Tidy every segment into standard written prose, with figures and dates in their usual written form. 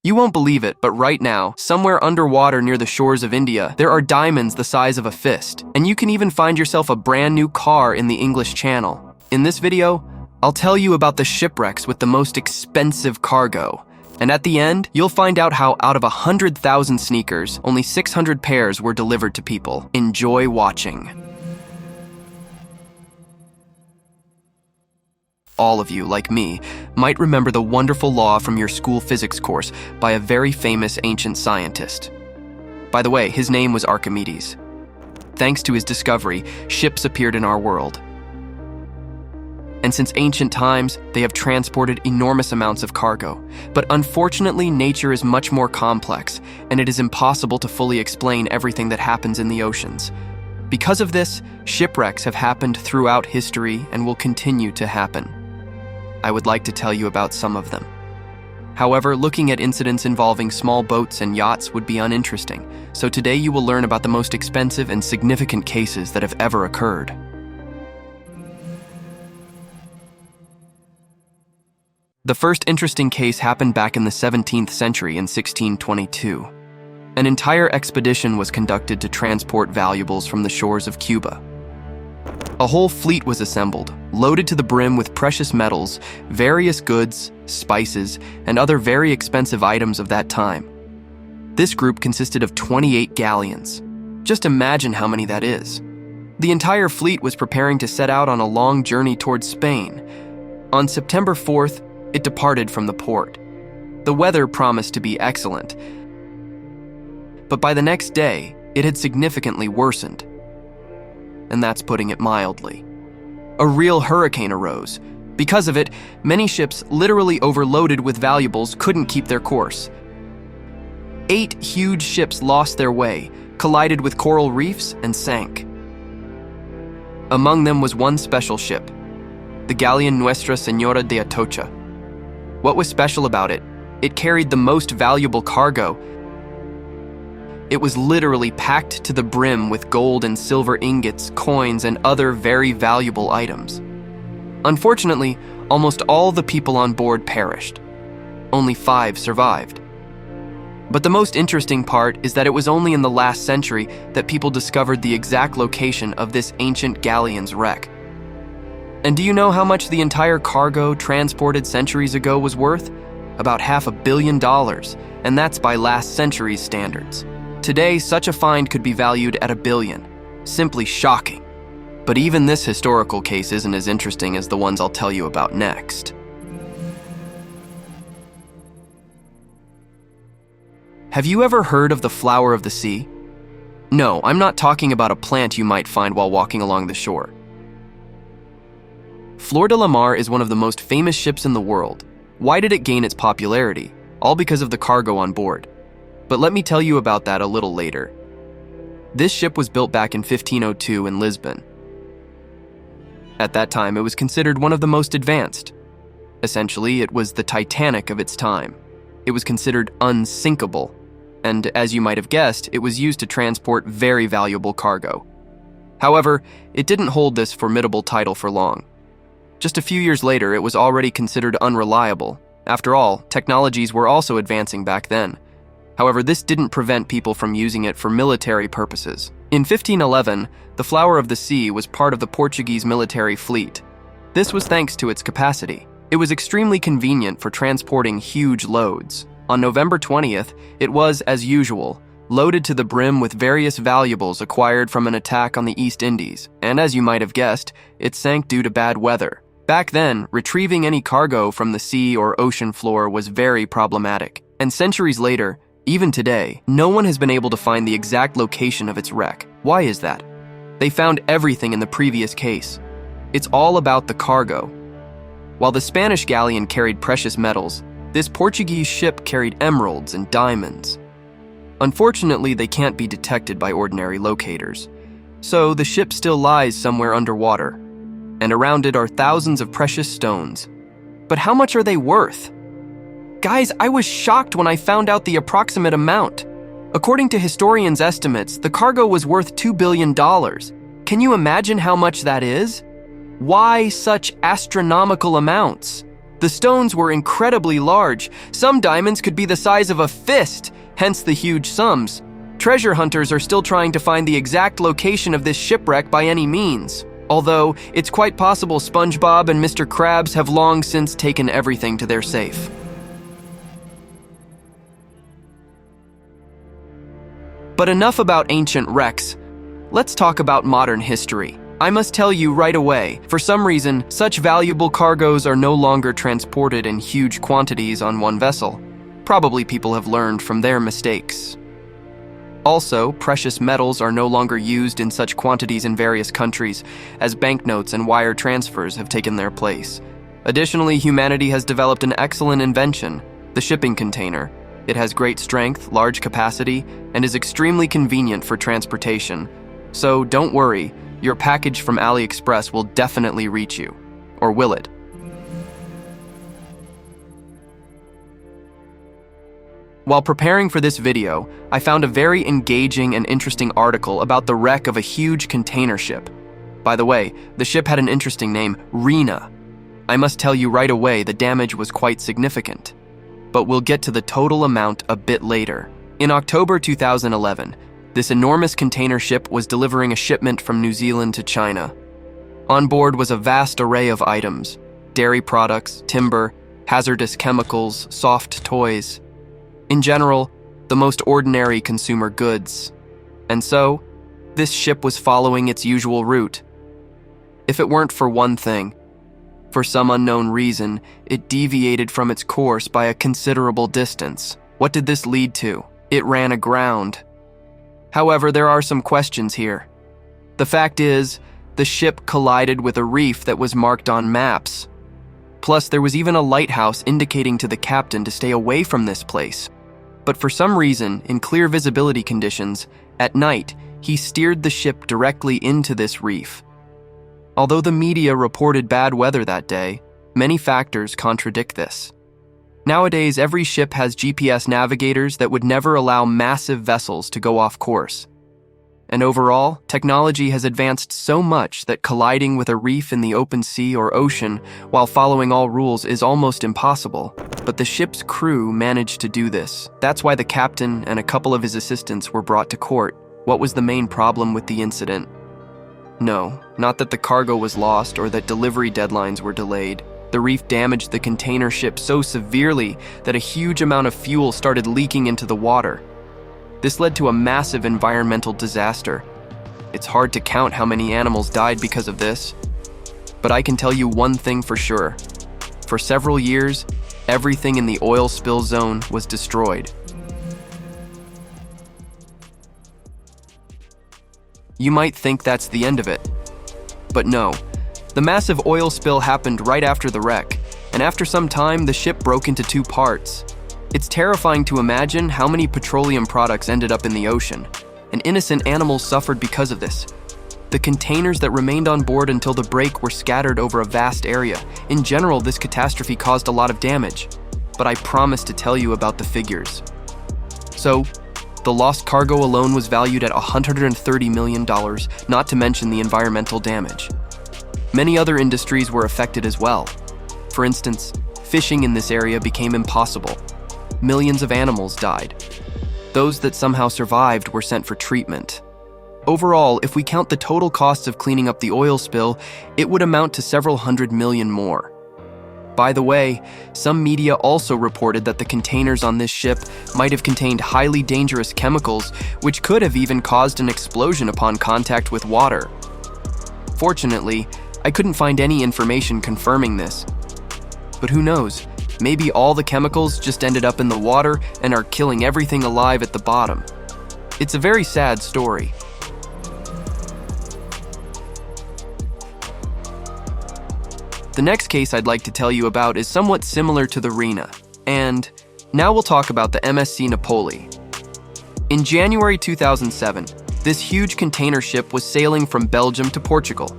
You won't believe it, but right now, somewhere underwater near the shores of India, there are diamonds the size of a fist, and you can even find yourself a brand new car in the English Channel. In this video, I'll tell you about the shipwrecks with the most expensive cargo. And at the end, you'll find out how out of 100,000 sneakers, only 600 pairs were delivered to people. Enjoy watching. All of you, like me, might remember the wonderful law from your school physics course by a very famous ancient scientist. By the way, his name was Archimedes. Thanks to his discovery, ships appeared in our world. And since ancient times, they have transported enormous amounts of cargo. But unfortunately, nature is much more complex, and it is impossible to fully explain everything that happens in the oceans. Because of this, shipwrecks have happened throughout history and will continue to happen. I would like to tell you about some of them. However, looking at incidents involving small boats and yachts would be uninteresting, so today you will learn about the most expensive and significant cases that have ever occurred. The first interesting case happened back in the 17th century in 1622. An entire expedition was conducted to transport valuables from the shores of Cuba. A whole fleet was assembled, loaded to the brim with precious metals, various goods, spices, and other very expensive items of that time. This group consisted of 28 galleons. Just imagine how many that is. The entire fleet was preparing to set out on a long journey towards Spain. On September 4th, it departed from the port. The weather promised to be excellent, but by the next day, it had significantly worsened. And that's putting it mildly. A real hurricane arose. Because of it, many ships literally overloaded with valuables couldn't keep their course. 8 huge ships lost their way, collided with coral reefs, and sank. Among them was one special ship, the Galleon Nuestra Señora de Atocha. What was special about it? It carried the most valuable cargo. It was literally packed to the brim with gold and silver ingots, coins, and other very valuable items. Unfortunately, almost all the people on board perished. Only 5 survived. But the most interesting part is that it was only in the last century that people discovered the exact location of this ancient galleon's wreck. And do you know how much the entire cargo transported centuries ago was worth? About $500 million, and that's by last century's standards. Today, such a find could be valued at $1 billion. Simply shocking. But even this historical case isn't as interesting as the ones I'll tell you about next. Have you ever heard of the flower of the sea? No, I'm not talking about a plant you might find while walking along the shore. Flor de la Mar is one of the most famous ships in the world. Why did it gain its popularity? All because of the cargo on board. But let me tell you about that a little later. This ship was built back in 1502 in Lisbon. At that time, it was considered one of the most advanced. Essentially, it was the Titanic of its time. It was considered unsinkable, and as you might have guessed, it was used to transport very valuable cargo. However, it didn't hold this formidable title for long. Just a few years later, it was already considered unreliable. After all, technologies were also advancing back then. However, this didn't prevent people from using it for military purposes. In 1511, the Flower of the Sea was part of the Portuguese military fleet. This was thanks to its capacity. It was extremely convenient for transporting huge loads. On November 20th, it was, as usual, loaded to the brim with various valuables acquired from an attack on the East Indies, and as you might have guessed, it sank due to bad weather. Back then, retrieving any cargo from the sea or ocean floor was very problematic, and centuries later, even today, no one has been able to find the exact location of its wreck. Why is that? They found everything in the previous case. It's all about the cargo. While the Spanish galleon carried precious metals, this Portuguese ship carried emeralds and diamonds. Unfortunately, they can't be detected by ordinary locators. So the ship still lies somewhere underwater, and around it are thousands of precious stones. But how much are they worth? Guys, I was shocked when I found out the approximate amount. According to historians' estimates, the cargo was worth $2 billion. Can you imagine how much that is? Why such astronomical amounts? The stones were incredibly large. Some diamonds could be the size of a fist, hence the huge sums. Treasure hunters are still trying to find the exact location of this shipwreck by any means. Although, it's quite possible SpongeBob and Mr. Krabs have long since taken everything to their safe. But enough about ancient wrecks. Let's talk about modern history. I must tell you right away, for some reason, such valuable cargoes are no longer transported in huge quantities on one vessel. Probably people have learned from their mistakes. Also, precious metals are no longer used in such quantities in various countries, as banknotes and wire transfers have taken their place. Additionally, humanity has developed an excellent invention, the shipping container. It has great strength, large capacity, and is extremely convenient for transportation. So don't worry, your package from AliExpress will definitely reach you. Or will it? While preparing for this video, I found a very engaging and interesting article about the wreck of a huge container ship. By the way, the ship had an interesting name, Rena. I must tell you right away the damage was quite significant. But we'll get to the total amount a bit later. In October 2011, this enormous container ship was delivering a shipment from New Zealand to China. On board was a vast array of items: dairy products, timber, hazardous chemicals, soft toys. In general, the most ordinary consumer goods. And so, this ship was following its usual route. If it weren't for one thing, for some unknown reason, it deviated from its course by a considerable distance. What did this lead to? It ran aground. However, there are some questions here. The fact is, the ship collided with a reef that was marked on maps. Plus, there was even a lighthouse indicating to the captain to stay away from this place. But for some reason, in clear visibility conditions, at night, he steered the ship directly into this reef. Although the media reported bad weather that day, many factors contradict this. Nowadays, every ship has GPS navigators that would never allow massive vessels to go off course. And overall, technology has advanced so much that colliding with a reef in the open sea or ocean while following all rules is almost impossible. But the ship's crew managed to do this. That's why the captain and a couple of his assistants were brought to court. What was the main problem with the incident? No, not that the cargo was lost or that delivery deadlines were delayed. The reef damaged the container ship so severely that a huge amount of fuel started leaking into the water. This led to a massive environmental disaster. It's hard to count how many animals died because of this. But I can tell you one thing for sure. For several years, everything in the oil spill zone was destroyed. You might think that's the end of it. But no. The massive oil spill happened right after the wreck, and after some time, the ship broke into two parts. It's terrifying to imagine how many petroleum products ended up in the ocean, and innocent animals suffered because of this. The containers that remained on board until the break were scattered over a vast area. In general, this catastrophe caused a lot of damage, but I promise to tell you about the figures. So, the lost cargo alone was valued at $130 million, not to mention the environmental damage. Many other industries were affected as well. For instance, fishing in this area became impossible. Millions of animals died. Those that somehow survived were sent for treatment. Overall, if we count the total costs of cleaning up the oil spill, it would amount to several $100 million more. By the way, some media also reported that the containers on this ship might have contained highly dangerous chemicals, which could have even caused an explosion upon contact with water. Fortunately, I couldn't find any information confirming this. But who knows? Maybe all the chemicals just ended up in the water and are killing everything alive at the bottom. It's a very sad story. The next case I'd like to tell you about is somewhat similar to the Rena, and now we'll talk about the MSC Napoli. In January 2007, this huge container ship was sailing from Belgium to Portugal.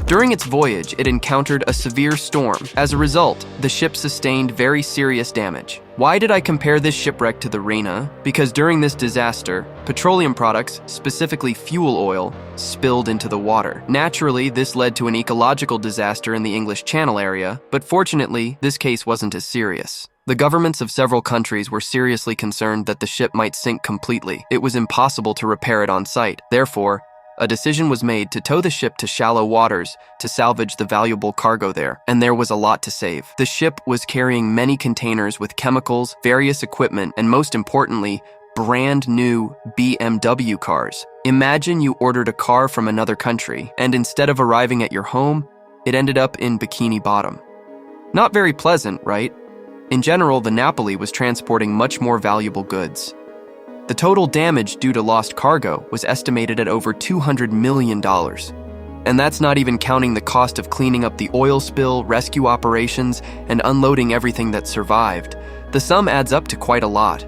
During its voyage, it encountered a severe storm. As a result, the ship sustained very serious damage. Why did I compare this shipwreck to the Rena? Because during this disaster, petroleum products, specifically fuel oil, spilled into the water. Naturally, this led to an ecological disaster in the English Channel area, but fortunately, this case wasn't as serious. The governments of several countries were seriously concerned that the ship might sink completely. It was impossible to repair it on site. Therefore, a decision was made to tow the ship to shallow waters to salvage the valuable cargo there, and there was a lot to save. The ship was carrying many containers with chemicals, various equipment, and most importantly, brand new BMW cars. Imagine you ordered a car from another country, and instead of arriving at your home, it ended up in Bikini Bottom. Not very pleasant, right? In general, the Napoli was transporting much more valuable goods. The total damage due to lost cargo was estimated at over $200 million. And that's not even counting the cost of cleaning up the oil spill, rescue operations, and unloading everything that survived. The sum adds up to quite a lot.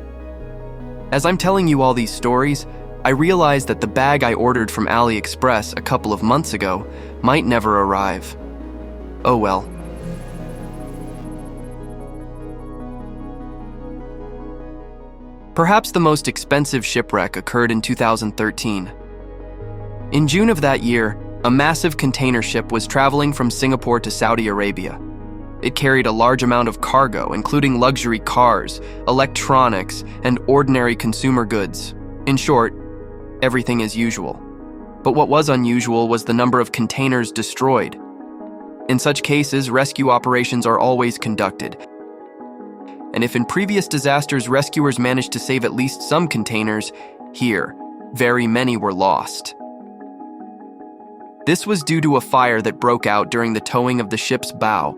As I'm telling you all these stories, I realize that the bag I ordered from AliExpress a couple of months ago might never arrive. Oh well. Perhaps the most expensive shipwreck occurred in 2013. In June of that year, a massive container ship was traveling from Singapore to Saudi Arabia. It carried a large amount of cargo, including luxury cars, electronics, and ordinary consumer goods. In short, everything as usual. But what was unusual was the number of containers destroyed. In such cases, rescue operations are always conducted. And if in previous disasters rescuers managed to save at least some containers, here, very many were lost. This was due to a fire that broke out during the towing of the ship's bow.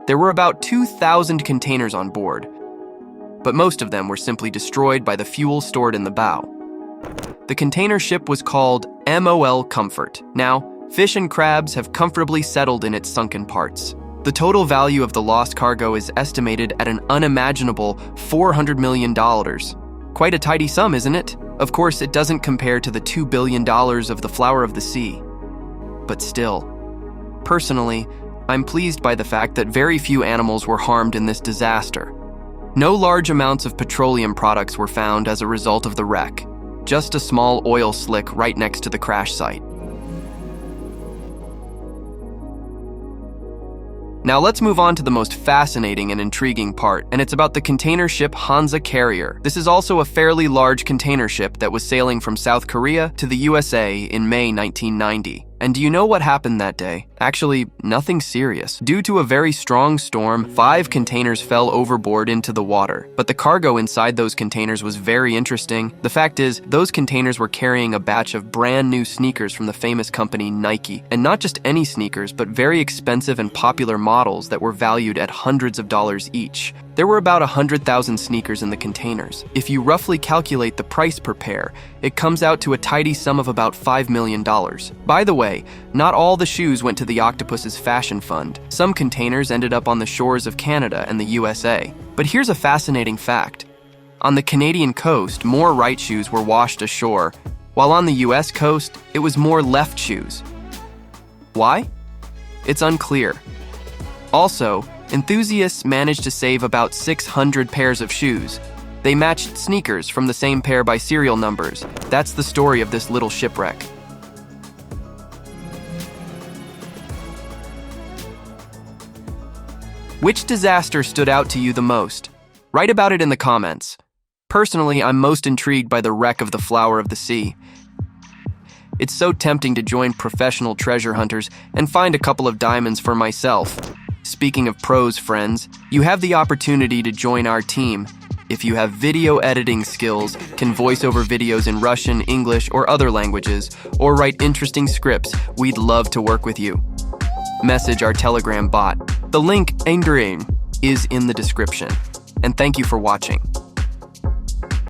There were about 2,000 containers on board, but most of them were simply destroyed by the fuel stored in the bow. The container ship was called MOL Comfort. Now, fish and crabs have comfortably settled in its sunken parts. The total value of the lost cargo is estimated at an unimaginable $400 million. Quite a tidy sum, isn't it? Of course, it doesn't compare to the $2 billion of the flower of the sea. But still, personally, I'm pleased by the fact that very few animals were harmed in this disaster. No large amounts of petroleum products were found as a result of the wreck, just a small oil slick right next to the crash site. Now let's move on to the most fascinating and intriguing part, and it's about the container ship Hansa Carrier. This is also a fairly large container ship that was sailing from South Korea to the USA in May 1990. And do you know what happened that day? Actually, nothing serious. Due to a very strong storm, 5 containers fell overboard into the water. But the cargo inside those containers was very interesting. The fact is, those containers were carrying a batch of brand new sneakers from the famous company Nike. And not just any sneakers, but very expensive and popular models that were valued at hundreds of dollars each. There were about 100,000 sneakers in the containers. If you roughly calculate the price per pair, it comes out to a tidy sum of about $5 million. By the way, not all the shoes went to the octopus's fashion fund. Some containers ended up on the shores of Canada and the USA. But here's a fascinating fact. On the Canadian coast, more right shoes were washed ashore, while on the US coast, it was more left shoes. Why? It's unclear. Also, enthusiasts managed to save about 600 pairs of shoes. They matched sneakers from the same pair by serial numbers. That's the story of this little shipwreck. Which disaster stood out to you the most? Write about it in the comments. Personally, I'm most intrigued by the wreck of the Flower of the Sea. It's so tempting to join professional treasure hunters and find a couple of diamonds for myself. Speaking of pros, friends, you have the opportunity to join our team. If you have video editing skills, can voice over videos in Russian, English, or other languages, or write interesting scripts, we'd love to work with you. Message our Telegram bot. The link is in the description. And thank you for watching.